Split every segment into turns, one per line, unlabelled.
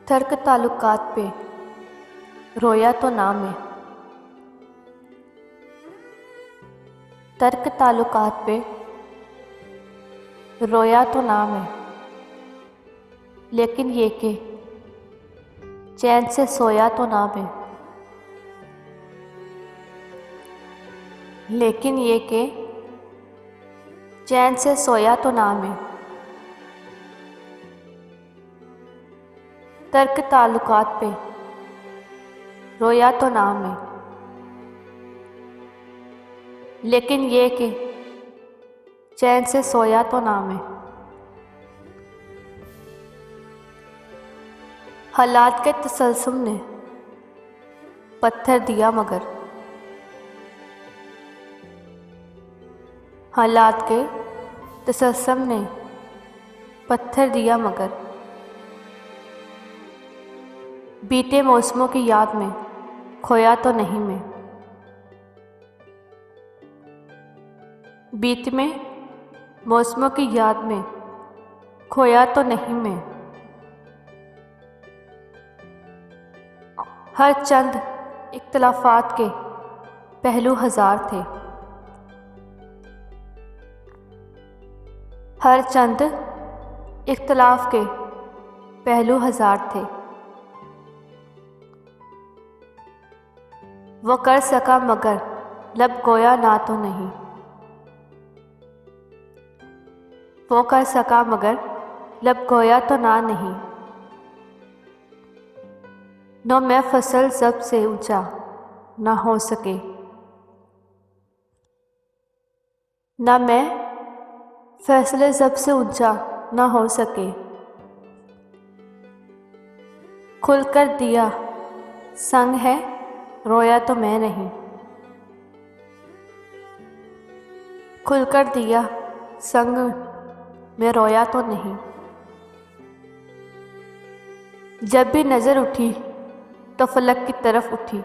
ترک تعلقات پہ رویا تو نام ہے۔ ترک تعلقات پہ رویا تو نام ہے، لیکن یہ کہ چین سے سویا تو نام ہے۔ لیکن یہ کہ چین سے سویا تو نام ہے۔ ترک تعلقات پہ رویا تو نام ہے، لیکن یہ کہ چین سے سویا تو نام ہے۔ حالات کے تسلسل نے پتھر دیا مگر، حالات کے تسلسل نے پتھر دیا مگر، بیتے موسموں کی یاد میں کھویا تو نہیں میں۔ بیت میں موسموں کی یاد میں کھویا تو نہیں میں۔ ہر چند اختلافات کے پہلو ہزار تھے، ہر چند اختلاف کے پہلو ہزار تھے۔ وہ کر سکا مگر لب گویا نہ تو نہیں، وہ کر سکا مگر لب گویا تو نہ نہیں۔ نو میں فصل ضبط سے اونچا نہ ہو سکے، نہ میں فیصلے ضبط سے اونچا نہ ہو سکے۔ کھل کر دیا سنگ ہے رویا تو میں نہیں، کھل کر دیا سنگ میں رویا تو نہیں۔ جب بھی نظر اٹھی تو فلک کی طرف اٹھی،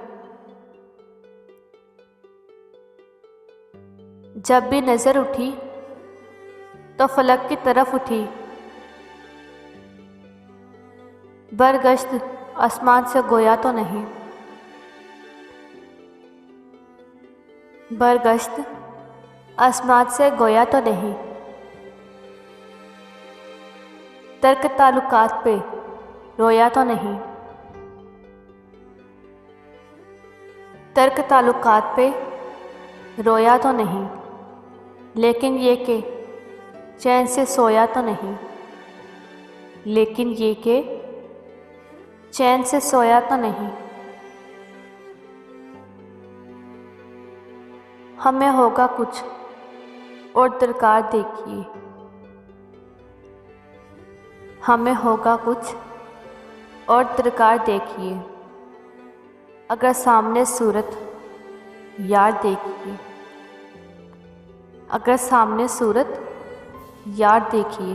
جب بھی نظر اٹھی تو فلک کی طرف اٹھی۔ برگشت آسمان سے گویا تو نہیں، برگشت آسمان سے گویا تو نہیں۔ ترک تعلقات پہ رویا تو نہیں، ترک تعلقات پہ رویا تو نہیں، لیکن یہ کہ چین سے سویا تو نہیں، لیکن یہ کہ چین سے سویا تو نہیں۔ ہمیں ہوگا کچھ اور درکار دیکھیے، ہمیں ہوگا کچھ اور درکار دیکھیے، اگر سامنے صورت یار دیکھیے، اگر سامنے صورت یار دیکھیے۔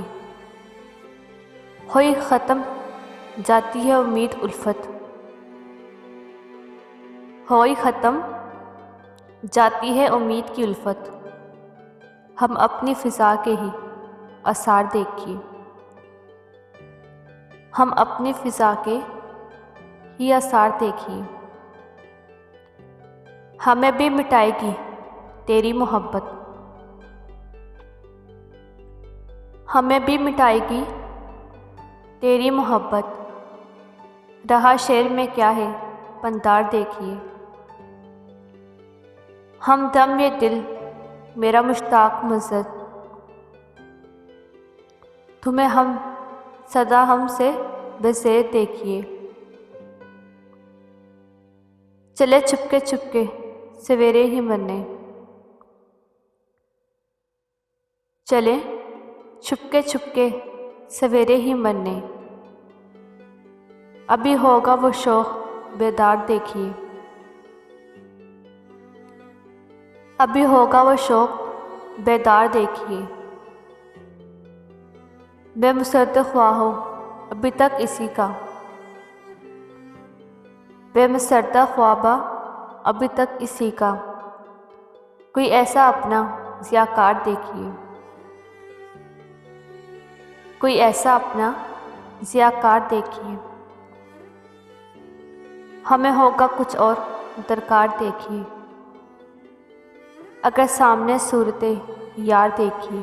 ہوئی ختم جاتی ہے امید الفت، ہوئی ختم جاتی ہے امید کی الفت۔ ہم اپنی فضا کے ہی آثار دیکھیے، ہم اپنی فضا کے ہی آثار دیکھیے۔ ہمیں بھی مٹائے گی تیری محبت، ہمیں بھی مٹائے گی تیری محبت۔ رہا شعر میں کیا ہے پندار دیکھیے، ہم دم یہ دل میرا مشتاق مزد، تمہیں ہم صدا ہم سے بزیر دیکھیے۔ چلے چھپکے چھپکے سویرے ہی مرنے، چلے چھپکے چھپکے سویرے ہی مرنے۔ ابھی ہوگا وہ شوق بیدار دیکھیے، ابھی ہوگا وہ شوق بیدار دیکھیے۔ بے مسرد خواہوں ابھی تک اسی کا، بے مسردہ خوابہ ابھی تک اسی کا۔ کوئی ایسا اپنا ضیاءکار دیکھیے، کوئی ایسا اپنا ضیاءکار دیکھیے۔ ہمیں ہوگا کچھ اور درکار دیکھیے، اگر سامنے صورت یار دیکھیے۔